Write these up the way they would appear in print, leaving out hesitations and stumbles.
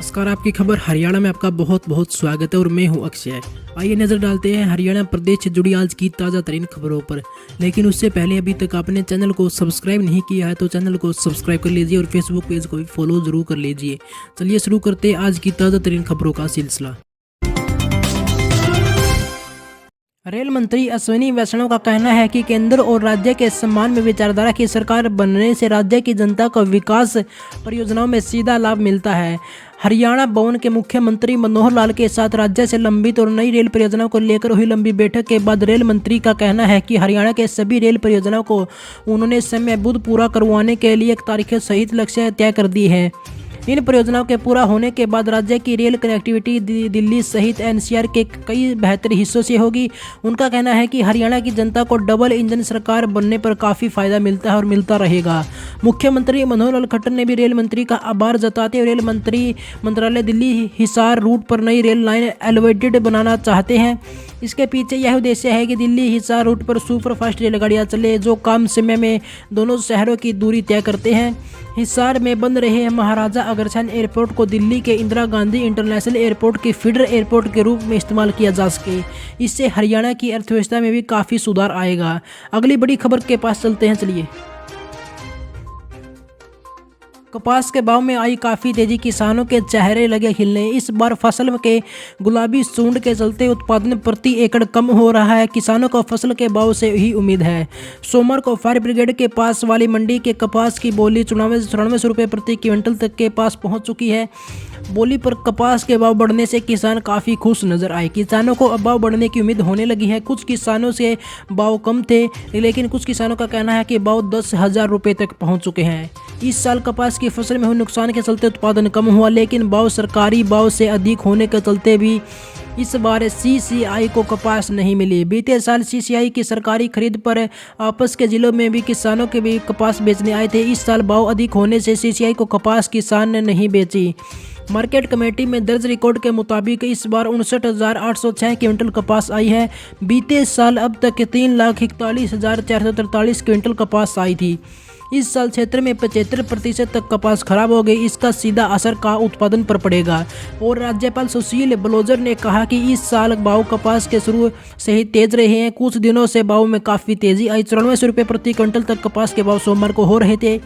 नमस्कार। आपकी खबर हरियाणा में आपका बहुत बहुत स्वागत है और मैं हूं अक्षय। आइए नजर डालते हैं हरियाणा प्रदेश से जुड़ी आज की ताज़ा तरीन खबरों पर। लेकिन उससे पहले अभी तक आपने चैनल को सब्सक्राइब नहीं किया है तो चैनल को सब्सक्राइब कर लीजिए और फेसबुक पेज को भी फॉलो जरूर कर लीजिए। चलिए शुरू करते हैं आज की ताज़ा तरीन खबरों का सिलसिला। रेल मंत्री अश्विनी वैष्णव का कहना है कि केंद्र और राज्य के सम्मान में विचारधारा की सरकार बनने से राज्य की जनता को विकास परियोजनाओं में सीधा लाभ मिलता है। हरियाणा भवन के मुख्यमंत्री मनोहर लाल के साथ राज्य से लंबित और नई रेल परियोजनाओं को लेकर हुई लंबी बैठक के बाद रेल मंत्री का कहना है कि हरियाणा के सभी रेल परियोजनाओं को उन्होंने समयबद्ध पूरा करवाने के लिए एक तारीख सहित लक्ष्य तय कर दी है। इन परियोजनाओं के पूरा होने के बाद राज्य की रेल कनेक्टिविटी दिल्ली सहित एनसीआर के कई बेहतर हिस्सों से होगी। उनका कहना है कि हरियाणा की जनता को डबल इंजन सरकार बनने पर काफ़ी फायदा मिलता है और मिलता रहेगा। मुख्यमंत्री मनोहर लाल खट्टर ने भी रेल मंत्री का आभार जताते हुए रेल मंत्रालय दिल्ली हिसार रूट पर नई रेल लाइन एलिवेटेड बनाना चाहते हैं। इसके पीछे यह उद्देश्य है कि दिल्ली हिसार रूट पर सुपरफास्ट रेलगाड़ियां चले जो कम समय में दोनों शहरों की दूरी तय करते हैं। हिसार में बन रहे महाराजा अग्रसेन एयरपोर्ट को दिल्ली के इंदिरा गांधी इंटरनेशनल एयरपोर्ट के फीडर एयरपोर्ट के रूप में इस्तेमाल किया जा सके। इससे हरियाणा की अर्थव्यवस्था में भी काफ़ी सुधार आएगा। अगली बड़ी खबर के पास चलते हैं। चलिए, कपास के भाव में आई काफ़ी तेजी, किसानों के चेहरे लगे खिलने। इस बार फसल के गुलाबी सूंड के चलते उत्पादन प्रति एकड़ कम हो रहा है। किसानों को फसल के भाव से ही उम्मीद है। सोमवार को फायर ब्रिगेड के पास वाली मंडी के कपास की बोली 94 रुपये प्रति क्विंटल तक के पास पहुंच चुकी है। बोली पर कपास के भाव बढ़ने से किसान काफ़ी खुश नजर आए। किसानों को अब भाव बढ़ने की उम्मीद होने लगी है। कुछ किसानों से भाव कम थे लेकिन कुछ किसानों का कहना है कि भाव 10,000 रुपये तक पहुंच चुके हैं। इस साल कपास की फसल में हुए नुकसान के चलते उत्पादन कम हुआ लेकिन भाव सरकारी भाव से अधिक होने के चलते भी इस बार सीसीआई को कपास नहीं मिली। बीते साल सीसीआई की सरकारी खरीद पर आपस के जिलों में भी किसानों के भी कपास बेचने आए थे। इस साल भाव अधिक होने से सीसीआई को कपास किसान ने नहीं बेची। मार्केट कमेटी में दर्ज रिकॉर्ड के मुताबिक इस बार 59,806 क्विंटल कपास आई है। बीते साल अब तक 3,41,443 क्विंटल कपास आई थी। इस साल क्षेत्र में 75% तक कपास खराब हो गई। इसका सीधा असर का उत्पादन पर पड़ेगा। और राज्यपाल सुशील बलोजर ने कहा कि इस साल भाव कपास के शुरू से ही तेज रहे हैं। कुछ दिनों से भाव में काफ़ी तेजी आई। 94 रुपये प्रति क्विंटल तक कपास के भाव सोमवार को हो रहे थे।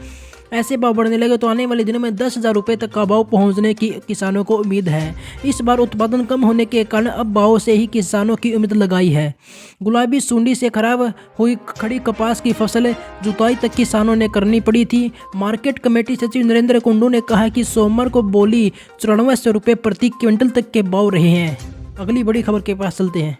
ऐसे भाव बढ़ने लगे तो आने वाले दिनों में 10,000 रुपये तक का भाव पहुंचने की किसानों को उम्मीद है। इस बार उत्पादन कम होने के कारण अब भाव से ही किसानों की उम्मीद लगाई है। गुलाबी सूंडी से खराब हुई खड़ी कपास की फसल जुताई तक किसानों ने करनी पड़ी थी। मार्केट कमेटी सचिव नरेंद्र कुंडू ने कहा कि सोमवार को बोली 94 रुपये प्रति क्विंटल तक के भाव रहे हैं। अगली बड़ी खबर के पास चलते हैं।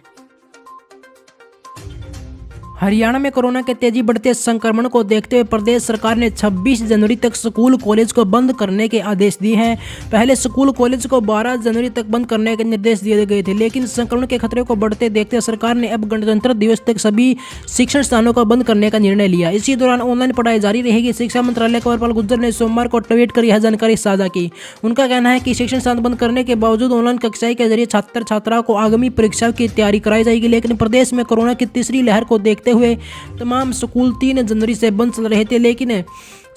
हरियाणा में कोरोना के तेजी बढ़ते संक्रमण को देखते हुए प्रदेश सरकार ने 26 जनवरी तक स्कूल कॉलेज को बंद करने के आदेश दिए हैं। पहले स्कूल कॉलेज को 12 जनवरी तक बंद करने के निर्देश दिए गए थे लेकिन संक्रमण के खतरे को बढ़ते देखते सरकार ने अब गणतंत्र दिवस तक सभी शिक्षण स्थानों को बंद करने का निर्णय लिया। इसी दौरान ऑनलाइन पढ़ाई जारी रहेगी। शिक्षा मंत्रालय के कमलपाल गुर्जर ने सोमवार को ट्वीट कर यह जानकारी साझा की। उनका कहना है कि शिक्षण स्थान बंद करने के बावजूद ऑनलाइन कक्षाएं के जरिए छात्र छात्राओं को आगामी परीक्षाओं की तैयारी कराई जाएगी। लेकिन प्रदेश में कोरोना की तीसरी लहर को देखते हुए तमाम स्कूल 3 जनवरी से बंद चल रहे थे लेकिन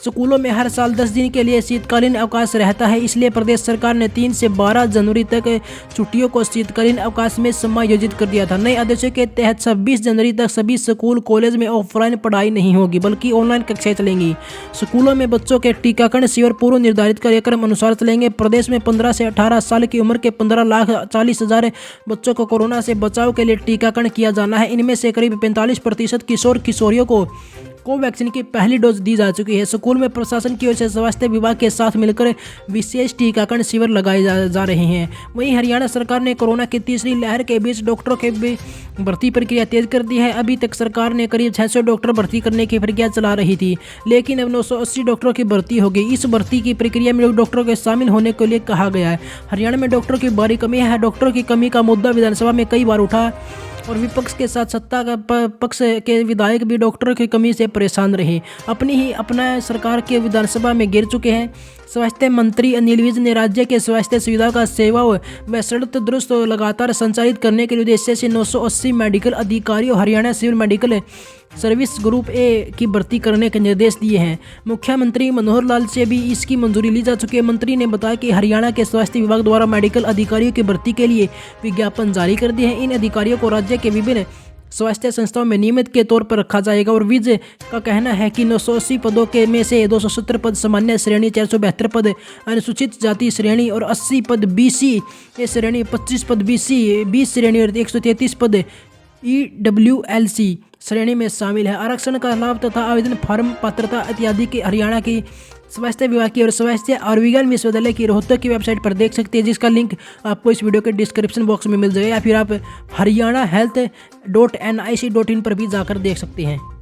स्कूलों में हर साल 10 दिन के लिए शीतकालीन अवकाश रहता है। इसलिए प्रदेश सरकार ने 3 से 12 जनवरी तक छुट्टियों को शीतकालीन अवकाश में समायोजित कर दिया था। नए आदेशों के तहत 26 जनवरी तक सभी स्कूल कॉलेज में ऑफलाइन पढ़ाई नहीं होगी बल्कि ऑनलाइन कक्षाएं चलेंगी। स्कूलों में बच्चों के टीकाकरण शिविर पूर्व निर्धारित कार्यक्रम अनुसार चलेंगे। प्रदेश में 15 से 18 साल की उम्र के 15,40,000 बच्चों को कोरोना से बचाव के लिए टीकाकरण किया जाना है। इनमें से करीब 45% किशोर किशोरियों को कोवैक्सीन की पहली डोज दी जा चुकी है। स्कूल में प्रशासन की ओर से स्वास्थ्य विभाग के साथ मिलकर विशेष टीकाकरण शिविर लगाए जा रहे हैं। वहीं हरियाणा सरकार ने कोरोना की तीसरी लहर के बीच डॉक्टरों के भर्ती प्रक्रिया तेज कर दी है। अभी तक सरकार ने करीब 600 डॉक्टर भर्ती करने की प्रक्रिया चला रही थी लेकिन अब 980 डॉक्टरों की भर्ती हो गई। इस भर्ती की प्रक्रिया में डॉक्टरों के शामिल होने के लिए कहा गया है। हरियाणा में डॉक्टरों की भारी कमी है। डॉक्टरों की कमी का मुद्दा विधानसभा में कई बार उठा और विपक्ष के साथ सत्ता का पक्ष के विधायक भी डॉक्टरों की कमी से परेशान रहे। अपना सरकार के विधानसभा में गिर चुके हैं। स्वास्थ्य मंत्री अनिल विज ने राज्य के स्वास्थ्य सुविधा का सेवाओं व सड़क दुरुस्त लगातार संचालित करने के उद्देश्य से 980 मेडिकल अधिकारियों Haryana civil medical service group A की भर्ती करने के निर्देश दिए हैं। मुख्यमंत्री मनोहर लाल से भी इसकी मंजूरी ली जा चुकी है। मंत्री ने बताया कि हरियाणा के स्वास्थ्य विभाग द्वारा मेडिकल अधिकारियों की भर्ती के लिए विज्ञापन जारी कर दिए हैं। इन अधिकारियों को राज्य के विभिन्न स्वास्थ्य संस्थाओं में नियमित के तौर पर रखा जाएगा और विज का कहना है कि 980 पदों के में से 270 पद सामान्य श्रेणी, 472 पद अनुसूचित जाति श्रेणी और 80 पद BC श्रेणी, 25 पद BC 20 श्रेणी और 133 पद EWLC श्रेणी में शामिल है। आरक्षण का लाभ तथा आवेदन फॉर्म, पात्रता इत्यादि की हरियाणा की स्वास्थ्य विभाग की और स्वास्थ्य और विज्ञान विश्वविद्यालय की रोहतक की वेबसाइट पर देख सकते हैं, जिसका लिंक आपको इस वीडियो के डिस्क्रिप्शन बॉक्स में मिल जाएगा, या फिर आप हरियाणा health.nic.in पर भी जाकर देख सकते हैं।